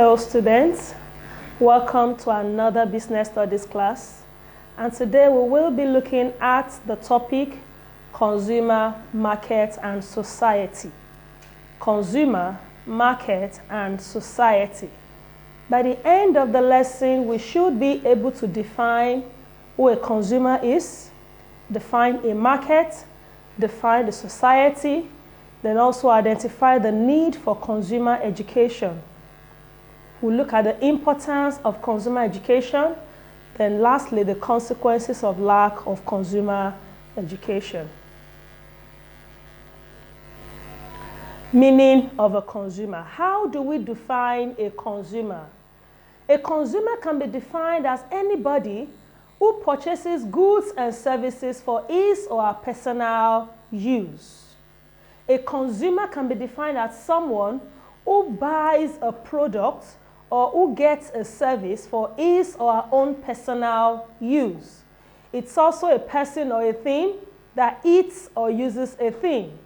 Hello students, welcome to another business studies class, and today we will be looking at the topic consumer, market and society. Consumer, market and society. By the end of the lesson, we should be able to define who a consumer is, define a market, define the society, then also identify the need for consumer education. We'll look at the importance of consumer education, then lastly, the consequences of lack of consumer education. Meaning of a consumer. How do we define a consumer? A consumer can be defined as anybody who purchases goods and services for his or her personal use. A consumer can be defined as someone who buys a product or who gets a service for his or her own personal use. It's also a person or a thing that eats or uses a thing.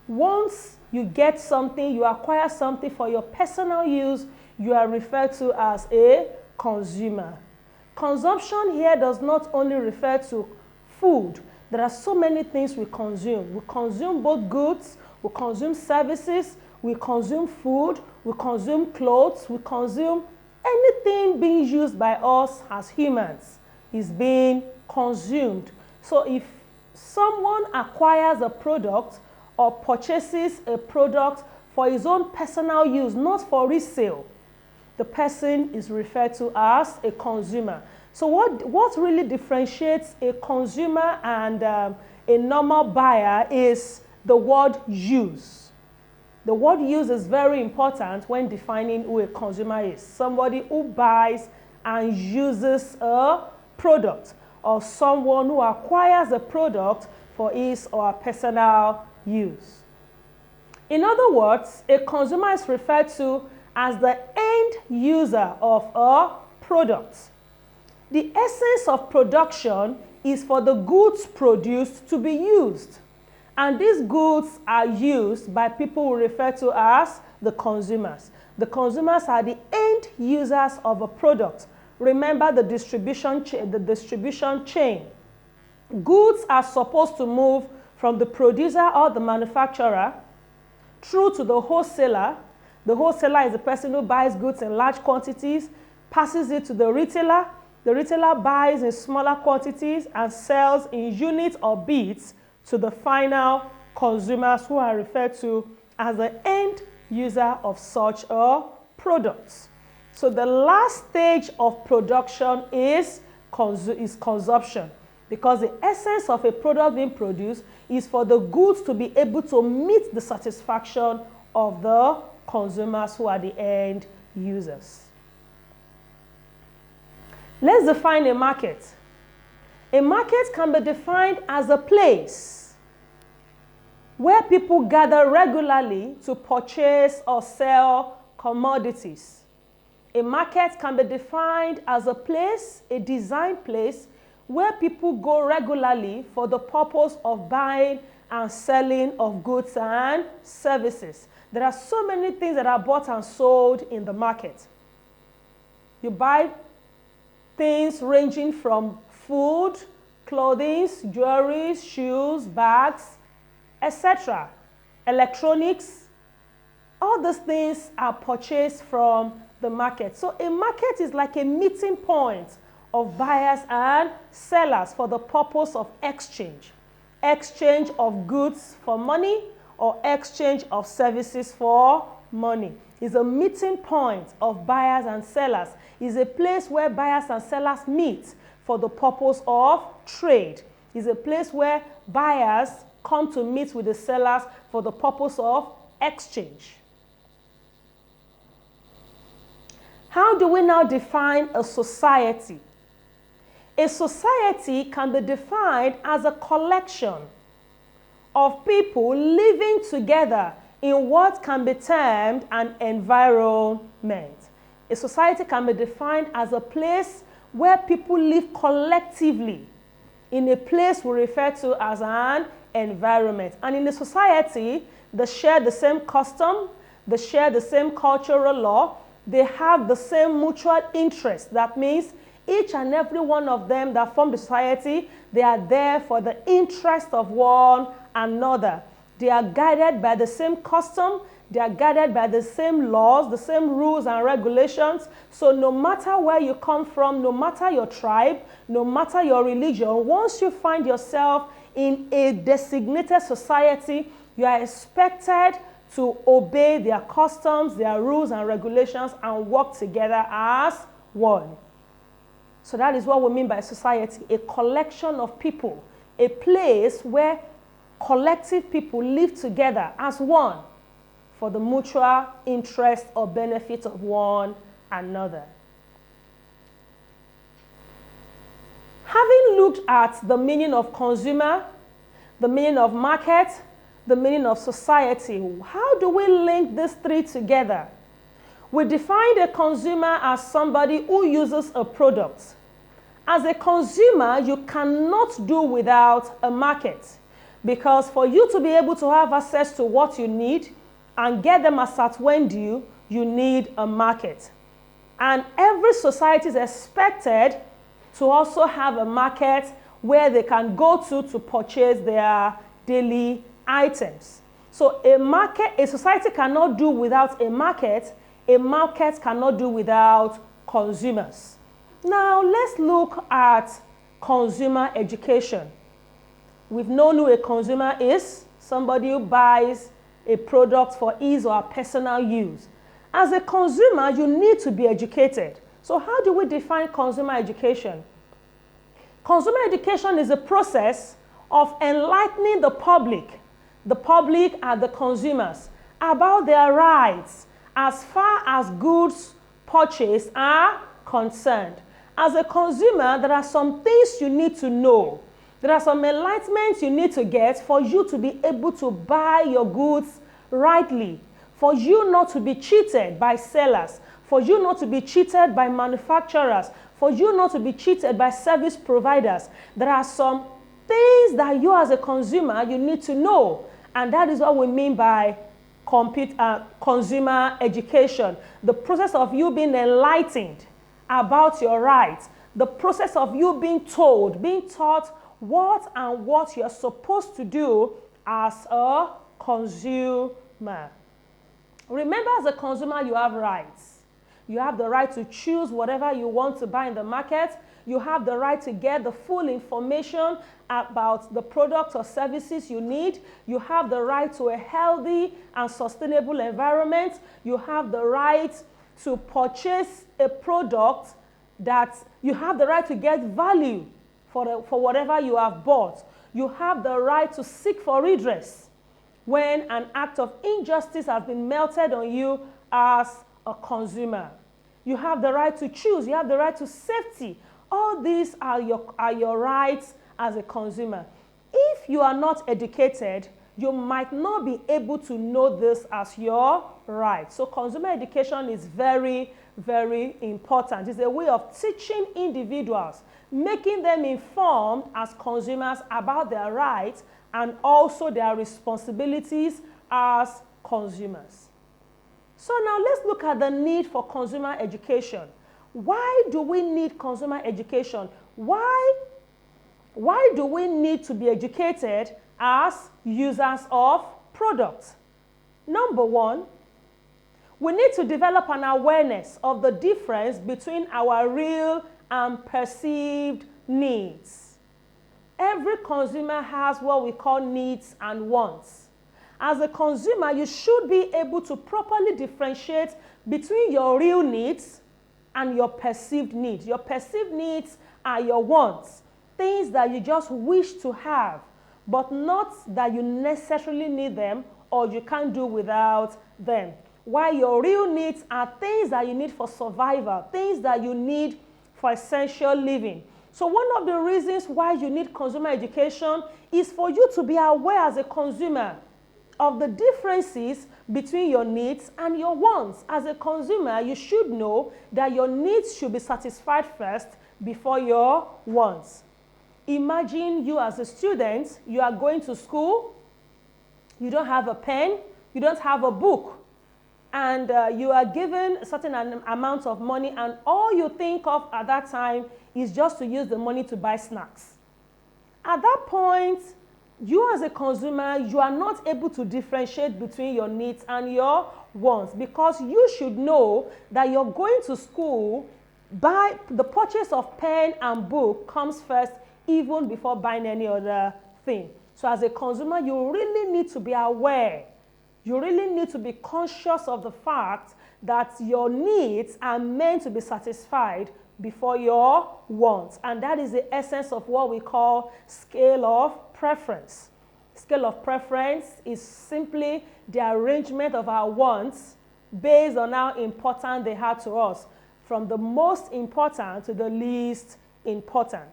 Once you get something, you acquire something for your personal use, you are referred to as a consumer. Consumption here does not only refer to food. There are so many things we consume. We consume both goods, we consume services, we consume food, we consume clothes, we consume anything being used by us as humans is being consumed. So if someone acquires a product or purchases a product for his own personal use, not for resale, the person is referred to as a consumer. So what really differentiates a consumer and a normal buyer is the word use. The word use is very important when defining who a consumer is. Somebody who buys and uses a product, or someone who acquires a product for his or her personal use. In other words, a consumer is referred to as the end user of a product. The essence of production is for the goods produced to be used. And these goods are used by people we refer to as the consumers. The consumers are the end users of a product. Remember the distribution chain. Goods are supposed to move from the producer or the manufacturer through to the wholesaler. The wholesaler is the person who buys goods in large quantities, passes it to the retailer. The retailer buys in smaller quantities and sells in units or bits to the final consumers, who are referred to as the end user of such a product. So the last stage of production is consumption, because the essence of a product being produced is for the goods to be able to meet the satisfaction of the consumers, who are the end users. Let's define a market. A market can be defined as a place where people gather regularly to purchase or sell commodities. A market can be defined as a place, a designed place, where people go regularly for the purpose of buying and selling of goods and services. There are so many things that are bought and sold in the market. You buy things ranging from food, clothing, jewelry, shoes, bags, etc. Electronics. All these things are purchased from the market. So a market is like a meeting point of buyers and sellers for the purpose of exchange. Exchange of goods for money or exchange of services for money. It's a meeting point of buyers and sellers. It's a place where buyers and sellers meet for the purpose of trade. It's a place where buyers come to meet with the sellers for the purpose of exchange. How do we now define a society? A society can be defined as a collection of people living together in what can be termed an environment. A society can be defined as a place where people live collectively in a place we refer to as an environment. And in a society, they share the same custom, they share the same cultural law, they have the same mutual interest. That means each and every one of them that form the society, they are there for the interest of one another. They are guided by the same custom. They are guided by the same laws, the same rules and regulations. So no matter where you come from, no matter your tribe, no matter your religion, once you find yourself in a designated society, you are expected to obey their customs, their rules and regulations, and work together as one. So that is what we mean by society, a collection of people, a place where collective people live together as one for the mutual interest or benefit of one another. Having looked at the meaning of consumer, the meaning of market, the meaning of society, how do we link these three together? We defined a consumer as somebody who uses a product. As a consumer, you cannot do without a market, because for you to be able to have access to what you need and get them as at when due, you need a market. And every society is expected to also have a market where they can go to purchase their daily items. So a society cannot do without a market cannot do without consumers. Now let's look at consumer education. We've known who a consumer is, somebody who buys a product for his or her personal use. As a consumer, you need to be educated. So how do we define consumer education? Consumer education is a process of enlightening the public are the consumers, about their rights as far as goods purchased are concerned. As a consumer, there are some things you need to know. There are some enlightenments you need to get for you to be able to buy your goods rightly, for you not to be cheated by sellers, for you not to be cheated by manufacturers, for you not to be cheated by service providers. There are some things that you as a consumer, you need to know. And that is what we mean by consumer education. The process of you being enlightened about your rights, the process of you being taught what you're supposed to do as a consumer. Remember, as a consumer, you have rights. You have the right to choose whatever you want to buy in the market. You have the right to get the full information about the products or services you need. You have the right to a healthy and sustainable environment. You have the right to purchase a product that you have the right to get value for whatever you have bought. You have the right to seek for redress when an act of injustice has been melted on you as a consumer. You have the right to choose. You have the right to safety. All these are your rights as a consumer. If you are not educated, you might not be able to know this as your right. So consumer education is very, very important. It's a way of teaching individuals, making them informed as consumers about their rights and also their responsibilities as consumers. So now let's look at the need for consumer education. Why do we need consumer education? Why do we need to be educated as users of products? Number one, we need to develop an awareness of the difference between our real and perceived needs. Every consumer has what we call needs and wants. As a consumer, you should be able to properly differentiate between your real needs and your perceived needs. Your perceived needs are your wants, things that you just wish to have, but not that you necessarily need them or you can't do without them. While your real needs are things that you need for survival, things that you need for essential living. So one of the reasons why you need consumer education is for you to be aware as a consumer of the differences between your needs and your wants. As a consumer, you should know that your needs should be satisfied first before your wants. Imagine you as a student, you are going to school, you don't have a pen, you don't have a book. and you are given a certain amount of money, and all you think of at that time is just to use the money to buy snacks. At that point, you as a consumer, you are not able to differentiate between your needs and your wants, because you should know that you're going to school, buy the purchase of pen and book comes first even before buying any other thing. So as a consumer, you really need to be aware. You really need to be conscious of the fact that your needs are meant to be satisfied before your wants. And that is the essence of what we call scale of preference. Scale of preference is simply the arrangement of our wants based on how important they are to us, from the most important to the least important.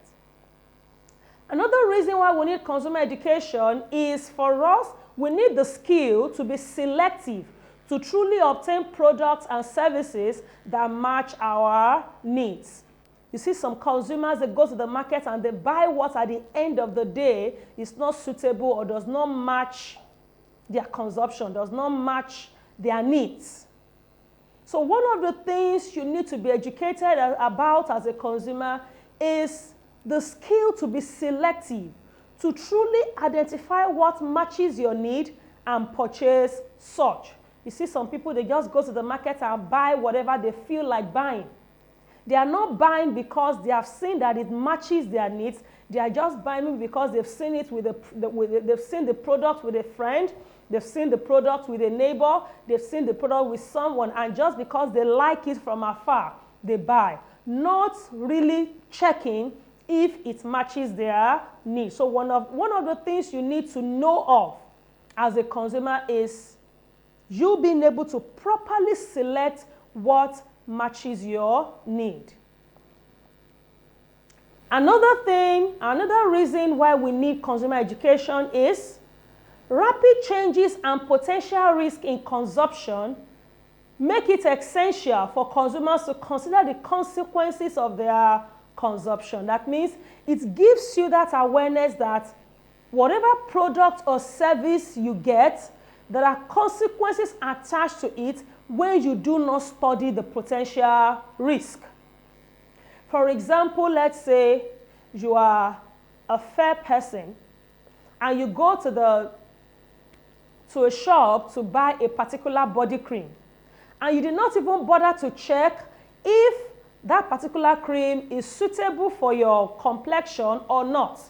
Another reason why we need consumer education is, for us, we need the skill to be selective, to truly obtain products and services that match our needs. You see some consumers, they go to the market and they buy what at the end of the day is not suitable or does not match their consumption, does not match their needs. So one of the things you need to be educated about as a consumer is the skill to be selective, to truly identify what matches your need and purchase such. You see some people, they just go to the market and buy whatever they feel like buying. They are not buying because they have seen that it matches their needs. They are just buying because they've seen it they've seen the product with a friend, they've seen the product with a neighbor, they've seen the product with someone, and just because they like it from afar, they buy, not really checking if it matches their needs. So one of the things you need to know of as a consumer is you being able to properly select what matches your need. Another reason why we need consumer education is rapid changes and potential risk in consumption make it essential for consumers to consider the consequences of their consumption. That means it gives you that awareness that whatever product or service you get, there are consequences attached to it when you do not study the potential risk. For example, let's say you are a fair person and you go to a shop to buy a particular body cream, and you did not even bother to check if that particular cream is suitable for your complexion or not.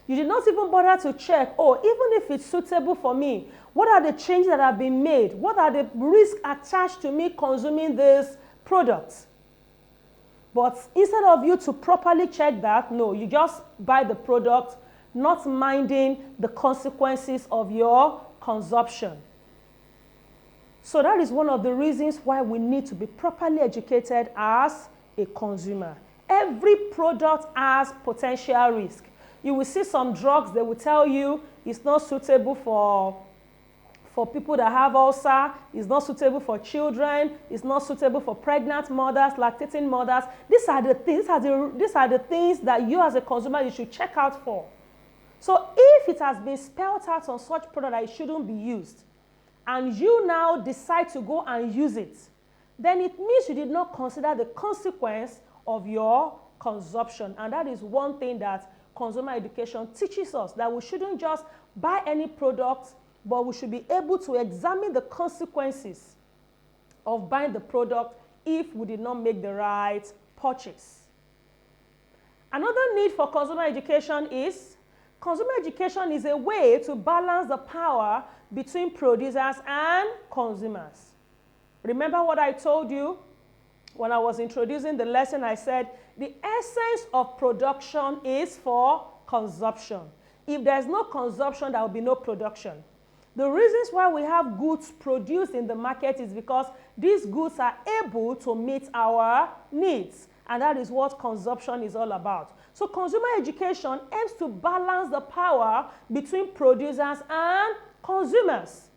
You did not even bother to check, even if it's suitable for me, what are the changes that have been made? What are the risks attached to me consuming this product? But instead of you to properly check that, no, you just buy the product, not minding the consequences of your consumption. So that is one of the reasons why we need to be properly educated as a consumer. Every product has potential risk. You will see some drugs, they will tell you it's not suitable for people that have ulcer, it's not suitable for children, it's not suitable for pregnant mothers, lactating mothers. These are the things that you as a consumer, you should check out for. So if it has been spelled out on such product that it shouldn't be used, and you now decide to go and use it, then it means you did not consider the consequence of your consumption. And that is one thing that consumer education teaches us, that we shouldn't just buy any product, but we should be able to examine the consequences of buying the product if we did not make the right purchase. Another need for consumer education is a way to balance the power between producers and consumers. Remember what I told you when I was introducing the lesson? I said the essence of production is for consumption. If there's no consumption, there will be no production. The reasons why we have goods produced in the market is because these goods are able to meet our needs. And that is what consumption is all about. So consumer education aims to balance the power between producers and consumers.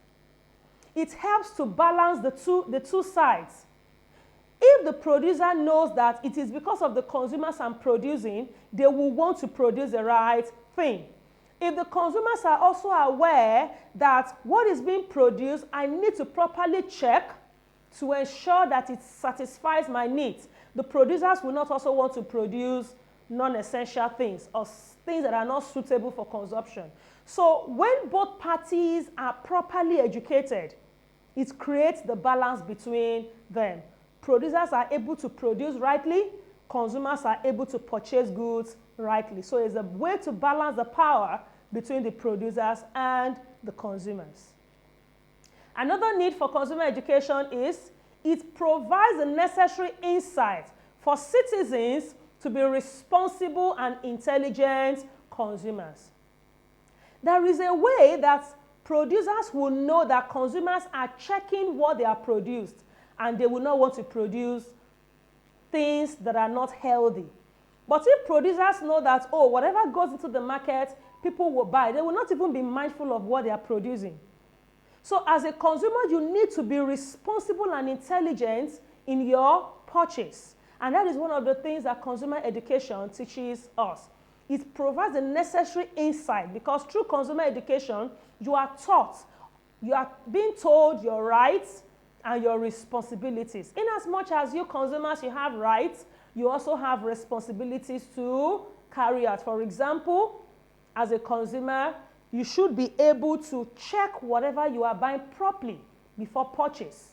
It helps to balance the two sides. If the producer knows that it is because of the consumers I'm producing, they will want to produce the right thing. If the consumers are also aware that what is being produced, I need to properly check to ensure that it satisfies my needs. The producers will not also want to produce non-essential things or things that are not suitable for consumption. So when both parties are properly educated, it creates the balance between them. Producers are able to produce rightly, consumers are able to purchase goods rightly. So it's a way to balance the power between the producers and the consumers. Another need for consumer education is it provides the necessary insight for citizens to be responsible and intelligent consumers. There is a way that producers will know that consumers are checking what they are produced, and they will not want to produce things that are not healthy. But if producers know that, oh, whatever goes into the market, people will buy, they will not even be mindful of what they are producing. So as a consumer, you need to be responsible and intelligent in your purchase. And that is one of the things that consumer education teaches us. It provides the necessary insight, because through consumer education, you are taught, you are being told your rights and your responsibilities. In as much as you consumers, you have rights, you also have responsibilities to carry out. For example, as a consumer, you should be able to check whatever you are buying properly before purchase.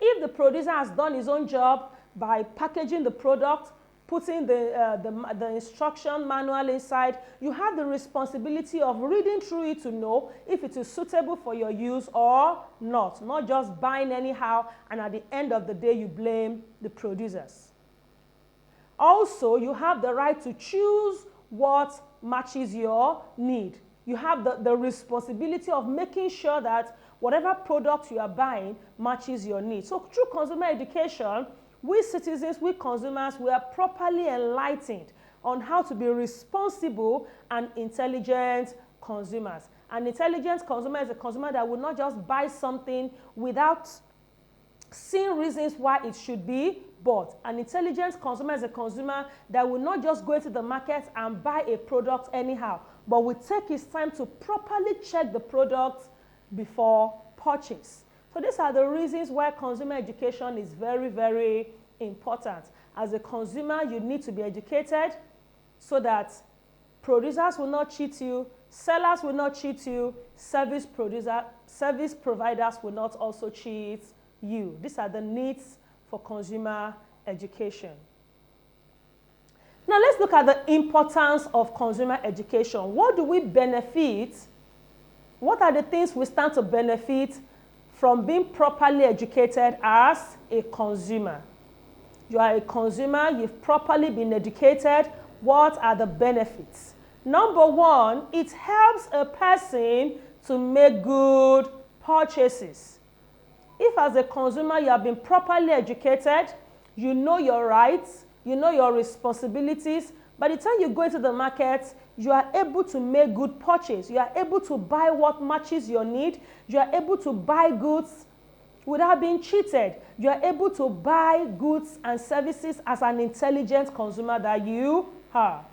If the producer has done his own job by packaging the product, putting the instruction manual inside, you have the responsibility of reading through it to know if it is suitable for your use or not just buying anyhow, and at the end of the day, you blame the producers. Also, you have the right to choose what matches your need. You have the responsibility of making sure that whatever product you are buying matches your needs. So through consumer education, we citizens, we consumers, we are properly enlightened on how to be responsible and intelligent consumers. An intelligent consumer is a consumer that will not just buy something without seeing reasons why it should be bought. An intelligent consumer is a consumer that will not just go into the market and buy a product anyhow, but will take his time to properly check the product before purchase. So these are the reasons why consumer education is very, very important. As a consumer, you need to be educated so that producers will not cheat you, sellers will not cheat you, service providers will not also cheat you. These are the needs for consumer education. Now let's look at the importance of consumer education. What do we benefit? What are the things we stand to benefit from being properly educated as a consumer? You are a consumer, you've properly been educated. What are the benefits? Number one, it helps a person to make good purchases. If as a consumer you have been properly educated, you know your rights, you know your responsibilities, by the time you go into the market, you are able to make good purchase. You are able to buy what matches your need. You are able to buy goods without being cheated. You are able to buy goods and services as an intelligent consumer that you are.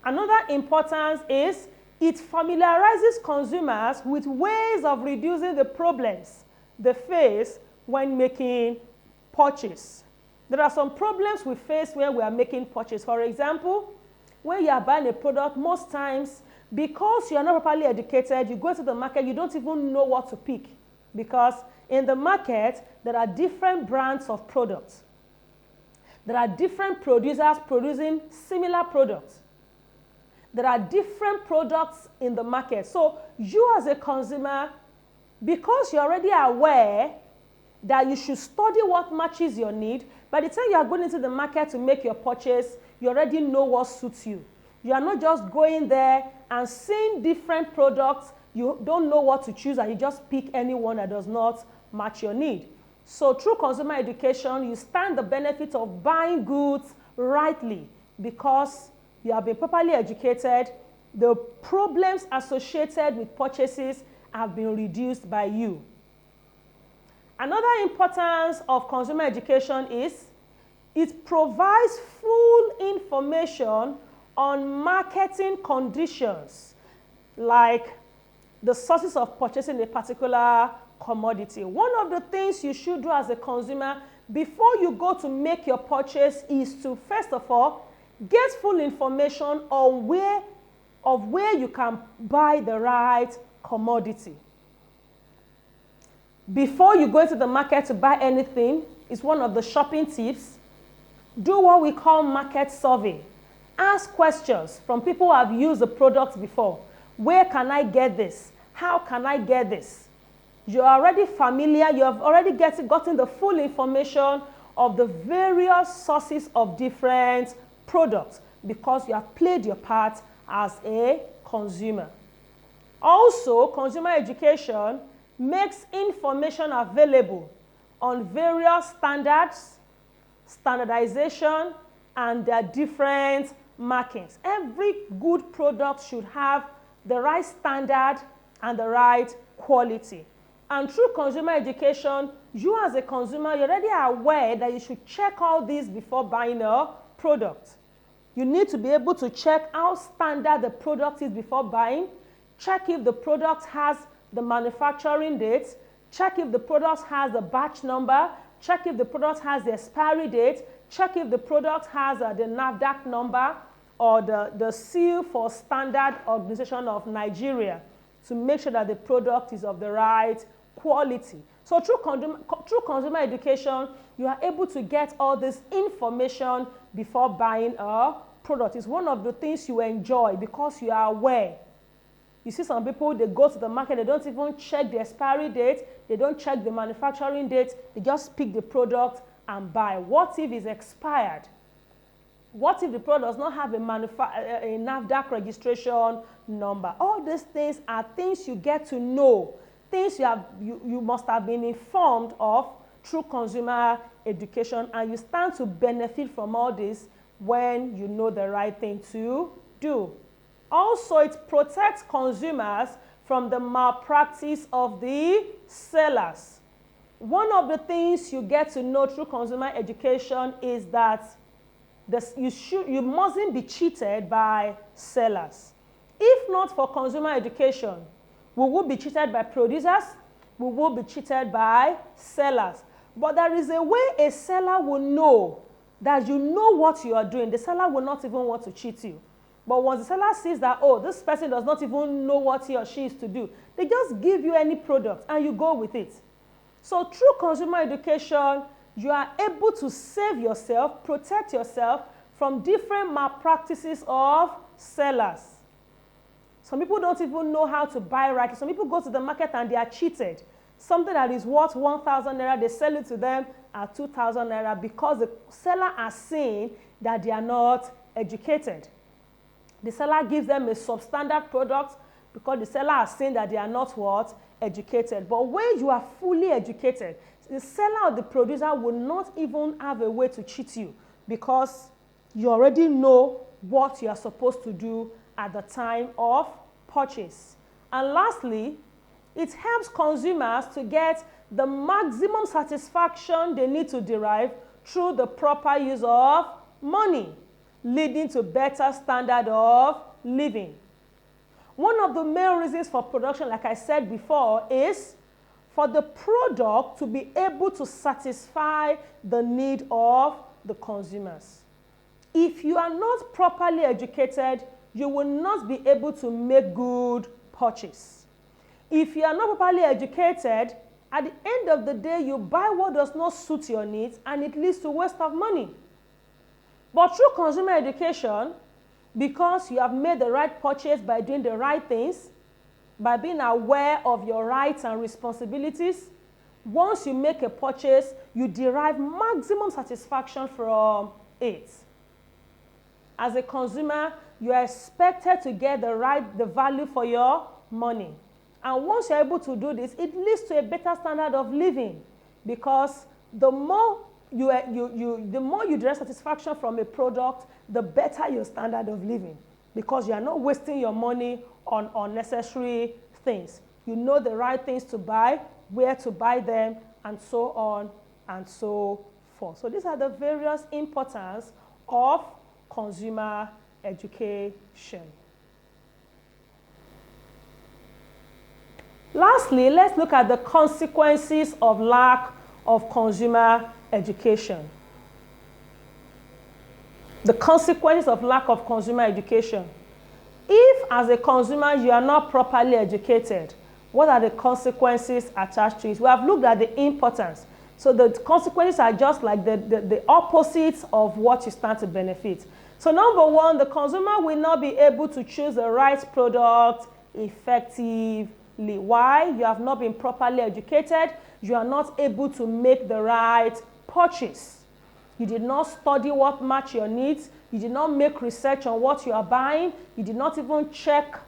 Another importance is it familiarizes consumers with ways of reducing the problems they face when making purchase. There are some problems we face when we are making purchase. For example, when you are buying a product, most times, because you are not properly educated, you go to the market, you don't even know what to pick. Because in the market, there are different brands of products. There are different producers producing similar products. There are different products in the market. So you as a consumer, because you're already aware that you should study what matches your need, by the time you are going into the market to make your purchase, you already know what suits you. You are not just going there and seeing different products, you don't know what to choose, and you just pick any one that does not match your need. So through consumer education, you stand the benefit of buying goods rightly because you have been properly educated. The problems associated with purchases have been reduced by you. Another importance of consumer education is it provides full information on marketing conditions, like the sources of purchasing a particular commodity. One of the things you should do as a consumer before you go to make your purchase is to, first of all, get full information on where you can buy the right commodity. Before you go into the market to buy anything, it's one of the shopping tips. Do what we call market survey. Ask questions from people who have used the product before. Where can I get this? How can I get this? You're already familiar. You have already gotten the full information of the various sources of different products because you have played your part as a consumer. Also, consumer education makes information available on various standards, standardization, and their different markings. Every good product should have the right standard and the right quality. And through consumer education, you as a consumer, you're already aware that you should check all these before buying a product. You need to be able to check how standard the product is before buying, check if the product has the manufacturing date, check if the product has the batch number, check if the product has the expiry date, check if the product has the NAFDAC number or the seal for Standard Organization of Nigeria to make sure that the product is of the right quality. So through consumer education, you are able to get all this information before buying a product. It's one of the things you enjoy because you are aware. You see some people, they go to the market, they don't even check the expiry date, they don't check the manufacturing date, they just pick the product and buy. What if it's expired? What if the product does not have a NAFDAC registration number? All these things are things you get to know, things you must have been informed of through consumer education, and you stand to benefit from all this when you know the right thing to do. Also, it protects consumers from the malpractice of the sellers. One of the things you get to know through consumer education is that you mustn't be cheated by sellers. If not for consumer education, we will be cheated by producers, we will be cheated by sellers. But there is a way a seller will know that you know what you are doing. The seller will not even want to cheat you. But once the seller sees that, oh, this person does not even know what he or she is to do, they just give you any product and you go with it. So through consumer education, you are able to save yourself, protect yourself from different malpractices of sellers. Some people don't even know how to buy right. Some people go to the market and they are cheated. Something that is worth 1,000 naira, they sell it to them at 2,000 naira because the seller has seen that they are not educated. The seller gives them a substandard product because the seller has seen that they are not what? Educated. But when you are fully educated, the seller or the producer will not even have a way to cheat you because you already know what you are supposed to do at the time of purchase. And lastly, it helps consumers to get the maximum satisfaction they need to derive through the proper use of money, leading to better standard of living. One of the main reasons for production, like I said before, is for the product to be able to satisfy the need of the consumers. If you are not properly educated, you will not be able to make good purchase. If you are not properly educated, at the end of the day, you buy what does not suit your needs and it leads to waste of money. But through consumer education, because you have made the right purchase by doing the right things, by being aware of your rights and responsibilities, once you make a purchase, you derive maximum satisfaction from it. As a consumer, you are expected to get the value for your money. And once you're able to do this, it leads to a better standard of living because the more you derive satisfaction from a product, the better your standard of living because you are not wasting your money on unnecessary things. You know the right things to buy, where to buy them, and so on and so forth. So these are the various importance of consumer education. Lastly, let's look at the consequences of lack of consumer education. The consequences of lack of consumer education. If, as a consumer, you are not properly educated, what are the consequences attached to it? We have looked at the importance. So the consequences are just like the opposites of what you stand to benefit. So number one, the consumer will not be able to choose the right product effectively. Why? You have not been properly educated. You are not able to make the right purchase. You did not study what match your needs. You did not make research on what you are buying. You did not even check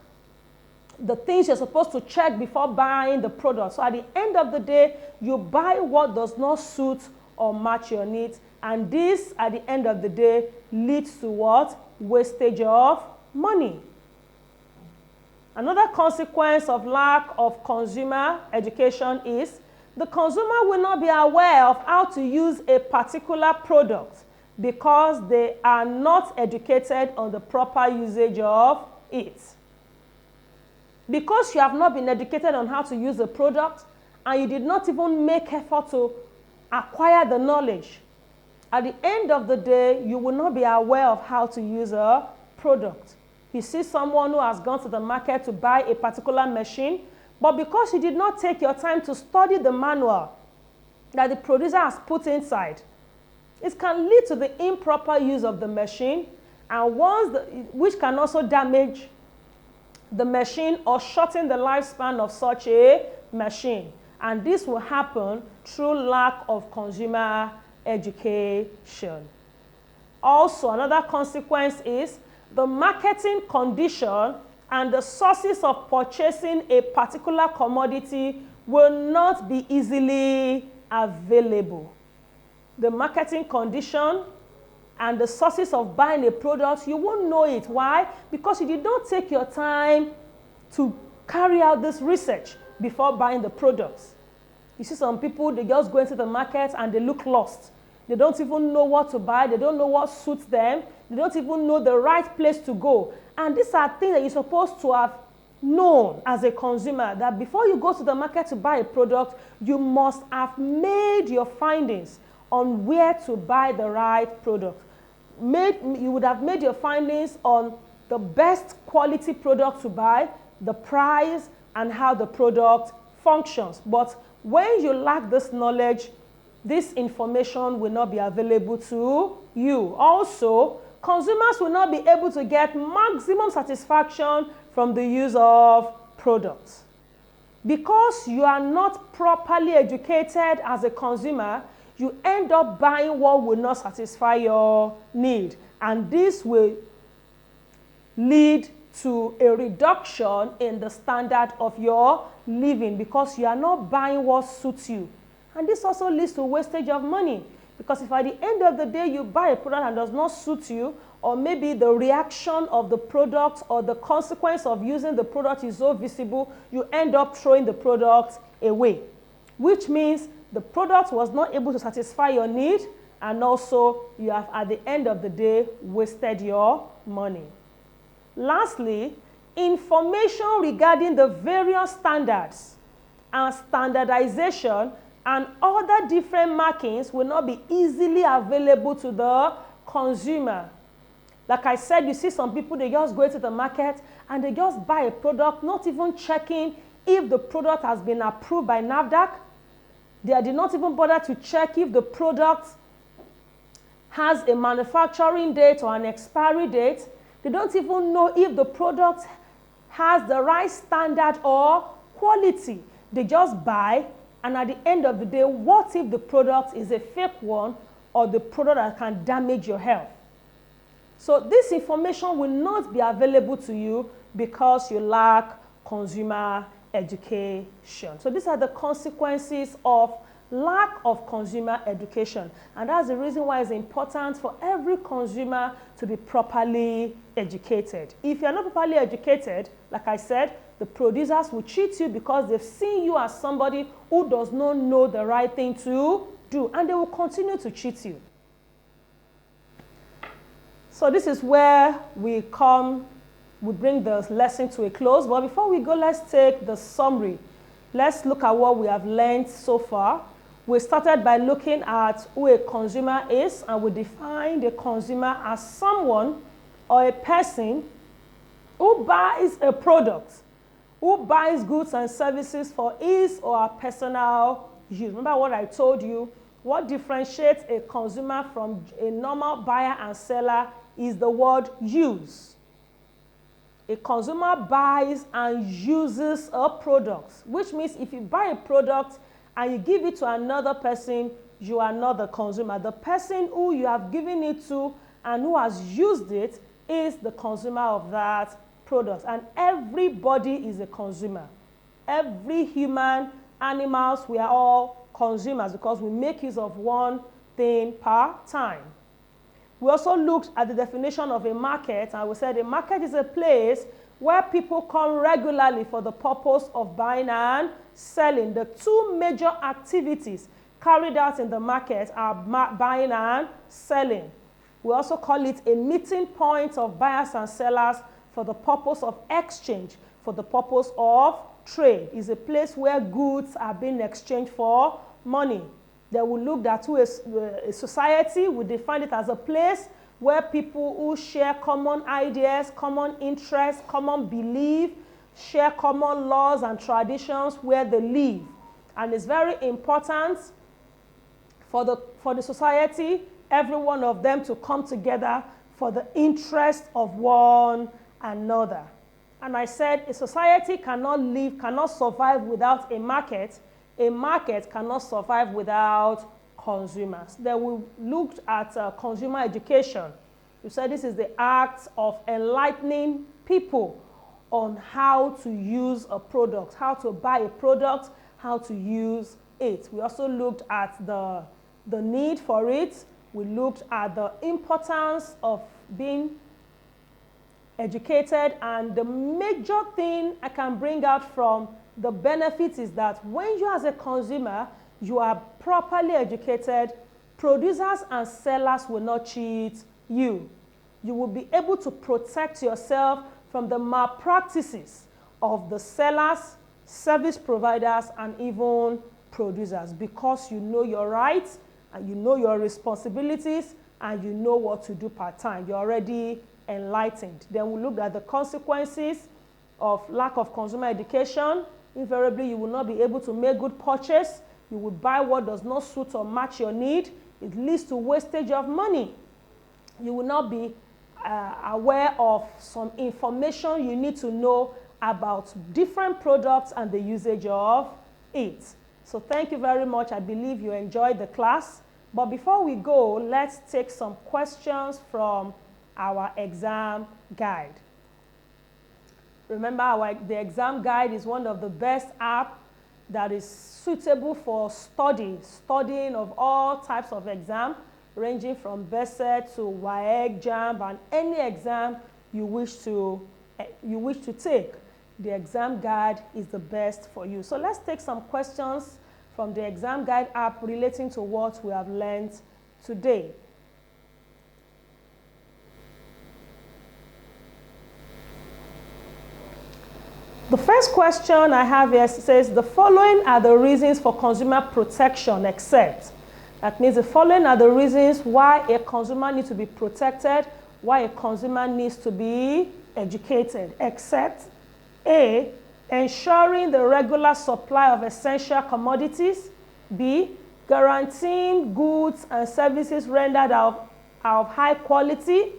the things you're supposed to check before buying the product. So at the end of the day, you buy what does not suit or match your needs. And this, at the end of the day, leads to what? Wastage of money. Another consequence of lack of consumer education is the consumer will not be aware of how to use a particular product because they are not educated on the proper usage of it. Because you have not been educated on how to use the product and you did not even make effort to acquire the knowledge, at the end of the day, you will not be aware of how to use a product. You see someone who has gone to the market to buy a particular machine, but because you did not take your time to study the manual that the producer has put inside, it can lead to the improper use of the machine, and which can also damage the machine or shorten the lifespan of such a machine. And this will happen through lack of consumer education. Also, another consequence is the marketing condition and the sources of purchasing a particular commodity will not be easily available. The marketing condition and the sources of buying a product, you won't know it. Why? Because you did not take your time to carry out this research before buying the products. You see some people, they just go into the market and they look lost. They don't even know what to buy. They don't know what suits them. They don't even know the right place to go. And these are things that you're supposed to have known as a consumer, that before you go to the market to buy a product, you must have made your findings on where to buy the right product. You would have made your findings on the best quality product to buy, the price, and how the product functions. But when you lack this knowledge, this information will not be available to you. Also, consumers will not be able to get maximum satisfaction from the use of products. Because you are not properly educated as a consumer, you end up buying what will not satisfy your need. And this will lead to a reduction in the standard of your living because you are not buying what suits you. And this also leads to wastage of money, because if at the end of the day you buy a product that does not suit you, or maybe the reaction of the product or the consequence of using the product is so visible, you end up throwing the product away, which means the product was not able to satisfy your need, and also you have at the end of the day wasted your money. Lastly, information regarding the various standards and standardization and other different markings will not be easily available to the consumer. Like I said, you see some people, they just go into the market and they just buy a product, not even checking if the product has been approved by NAFDAC. They did not even bother to check if the product has a manufacturing date or an expiry date. They don't even know if the product has the right standard or quality. They just buy, and at the end of the day, what if the product is a fake one or the product that can damage your health? So this information will not be available to you because you lack consumer education. So these are the consequences of lack of consumer education. And that's the reason why it's important for every consumer to be properly educated. If you're not properly educated, like I said, the producers will cheat you because they've seen you as somebody who does not know the right thing to do, and they will continue to cheat you. So this is where we bring the lesson to a close. But before we go, let's take the summary. let's look at what we have learned so far. We started by looking at who a consumer is, and we defined a consumer as someone or a person who buys a product, who buys goods and services for his or her personal use. Remember what I told you? What differentiates a consumer from a normal buyer and seller is the word use. A consumer buys and uses a product, which means if you buy a product and you give it to another person, you are not the consumer. The person who you have given it to and who has used it is the consumer of that product. And everybody is a consumer. Every human, animals, we are all consumers because we make use of one thing per time. We also looked at the definition of a market, and we said a market is a place where people come regularly for the purpose of buying and selling. The two major activities carried out in the market are buying and selling. We also call it a meeting point of buyers and sellers for the purpose of exchange, for the purpose of trade. It's a place where goods are being exchanged for money. Then we looked at a society. We defined it as a place where people who share common ideas, common interests, common belief, share common laws and traditions where they live. And it's very important for the society, every one of them to come together for the interest of one another. And I said a society cannot survive without a market. A market cannot survive without consumers. Then we looked at consumer education. We said this is the act of enlightening people on how to use a product, how to buy a product, how to use it. We also looked at the need for it. We looked at the importance of being educated, and the major thing I can bring out from the benefits is that when you as a consumer, you are properly educated, producers and sellers will not cheat you. You will be able to protect yourself from the malpractices of the sellers, service providers, and even producers, because you know your rights and you know your responsibilities and you know what to do part time. You're already enlightened. Then we looked at the consequences of lack of consumer education. Invariably, you will not be able to make good purchase. You will buy what does not suit or match your need. It leads to wastage of money. You will not be aware of some information you need to know about different products and the usage of it. So thank you very much. I believe you enjoyed the class. But before we go, let's take some questions from our exam guide. Remember, the exam guide is one of the best apps that is suitable for studying of all types of exam, ranging from BESET to WAEC, JAMB, and any exam you wish to take. The exam guide is the best for you. So let's take some questions from the exam guide app relating to what we have learned today. The first question I have here says, the following are the reasons for consumer protection except. That means the following are the reasons why a consumer needs to be protected, why a consumer needs to be educated, except A, ensuring the regular supply of essential commodities, B, guaranteeing goods and services rendered of high quality,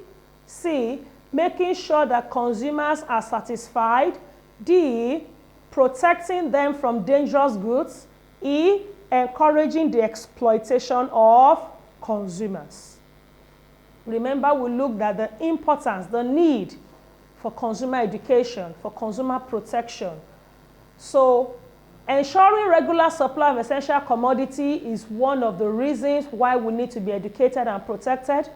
C, making sure that consumers are satisfied, D, protecting them from dangerous goods, E, encouraging the exploitation of consumers. Remember, we looked at the importance, the need for consumer education, for consumer protection. So, ensuring regular supply of essential commodity is one of the reasons why we need to be educated and protected.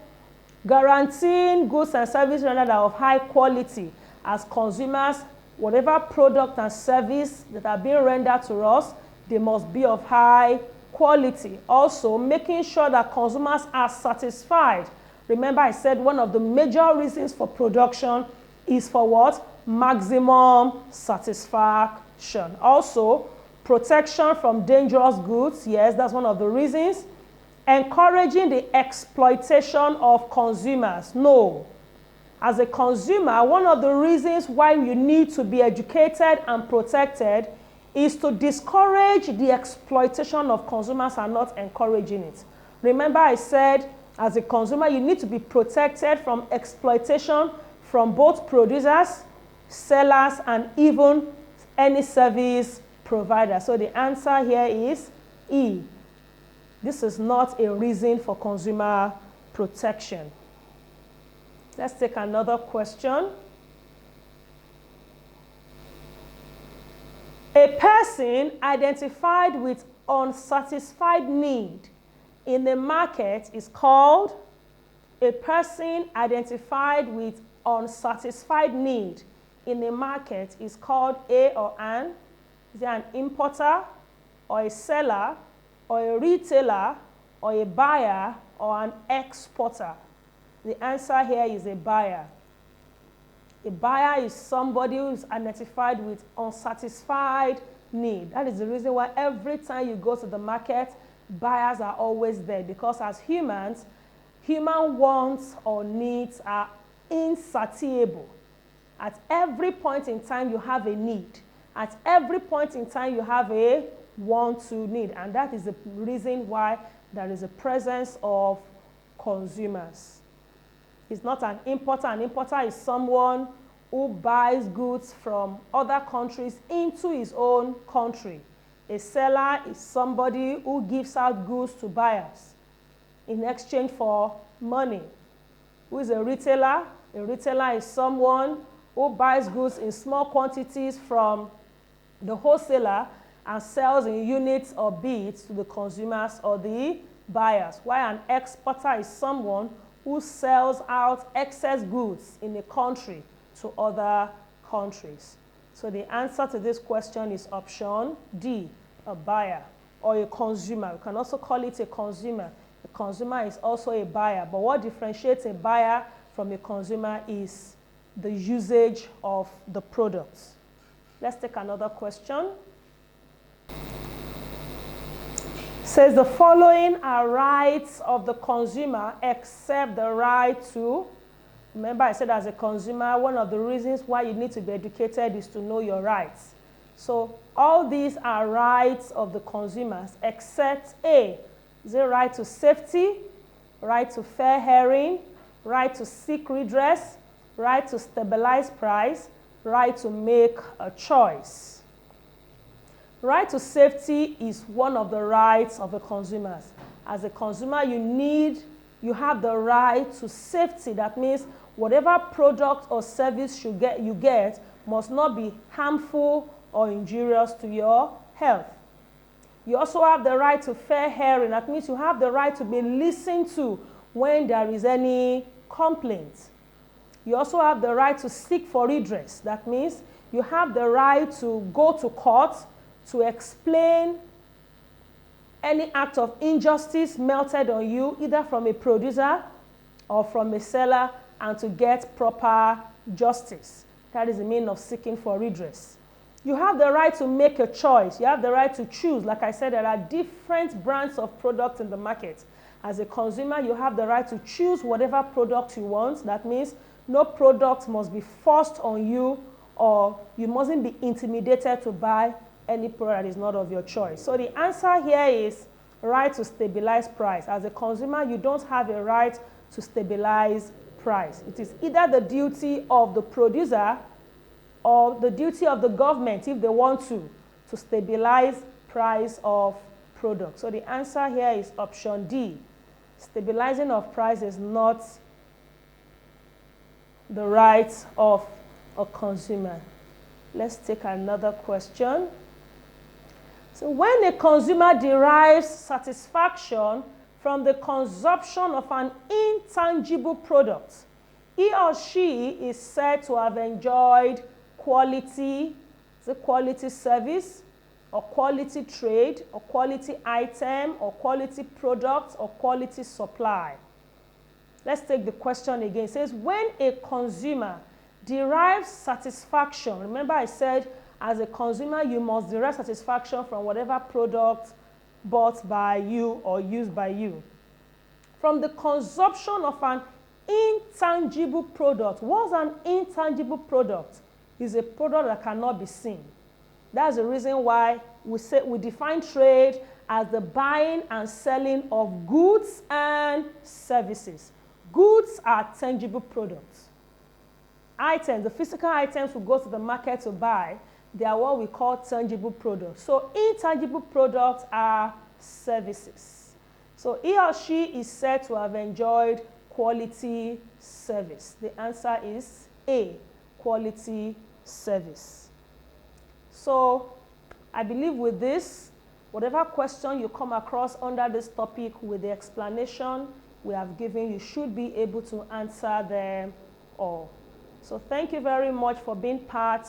Guaranteeing goods and services rendered of high quality as consumers. Whatever product and service that are being rendered to us, they must be of high quality. Also, making sure that consumers are satisfied. Remember, I said one of the major reasons for production is for what? Maximum satisfaction. Also, Protection from dangerous goods. Yes, that's one of the reasons. Encouraging the exploitation of consumers. No. As a consumer, one of the reasons why you need to be educated and protected is to discourage the exploitation of consumers and not encouraging it. Remember I said, as a consumer, you need to be protected from exploitation from both producers, sellers, and even any service provider. So the answer here is E. This is not a reason for consumer protection. Let's take another question. A person identified with unsatisfied need in the market is called a person identified with unsatisfied need in the market is called a or an. Is it an importer or a seller or a retailer or a buyer or an exporter? The answer here is a buyer. A buyer is somebody who is identified with unsatisfied need. That is the reason why every time you go to the market, buyers are always there, because as humans, human wants or needs are insatiable. At every point in time, you have a need. At every point in time, you have a want to need. And that is the reason why there is a presence of consumers. It's not an importer. An importer is someone who buys goods from other countries into his own country. A seller is somebody who gives out goods to buyers in exchange for money. Who is a retailer? A retailer is someone who buys goods in small quantities from the wholesaler and sells in units or bits to the consumers or the buyers. While an exporter is someone who sells out excess goods in a country to other countries. So the answer to this question is option D, a buyer or a consumer. We can also call it a consumer. A consumer is also a buyer. But what differentiates a buyer from a consumer is the usage of the products. Let's take another question. Says the following are rights of the consumer except the right to. Remember I said as a consumer, one of the reasons why you need to be educated is to know your rights. So all these are rights of the consumers except A, the right to safety, right to fair hearing, right to seek redress, right to stabilize price, right to make a choice. Right to safety is one of the rights of the consumers. As a consumer, you have the right to safety. That means whatever product or service you get must not be harmful or injurious to your health. You also have the right to fair hearing. That means you have the right to be listened to when there is any complaint. You also have the right to seek for redress. That means you have the right to go to court to explain any act of injustice melted on you, either from a producer or from a seller, and to get proper justice. That is the meaning of seeking for redress. You have the right to make a choice. You have the right to choose. Like I said, there are different brands of products in the market. As a consumer, you have the right to choose whatever product you want. That means no product must be forced on you, or you mustn't be intimidated to buy any product that is not of your choice. So the answer here is right to stabilize price. As a consumer, you don't have a right to stabilize price. It is either the duty of the producer or the duty of the government, if they want to stabilize price of products. So the answer here is option D. Stabilizing of price is not the right of a consumer. Let's take another question. So when a consumer derives satisfaction from the consumption of an intangible product, he or she is said to have enjoyed quality, the quality service, or quality trade, or quality item, or quality product, or quality supply. Let's take the question again. It says, when a consumer derives satisfaction, remember I said as a consumer, you must derive satisfaction from whatever product bought by you or used by you. From the consumption of an intangible product. What's an intangible product? It's a product that cannot be seen. That's the reason why we define trade as the buying and selling of goods and services. Goods are tangible products. Items, the physical items we go to the market to buy, they are what we call tangible products. So intangible products are services. So he or she is said to have enjoyed quality service. The answer is A, quality service. So I believe with this, whatever question you come across under this topic with the explanation we have given, you should be able to answer them all. So thank you very much for being part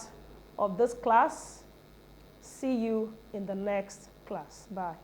of this class. See you in the next class. Bye.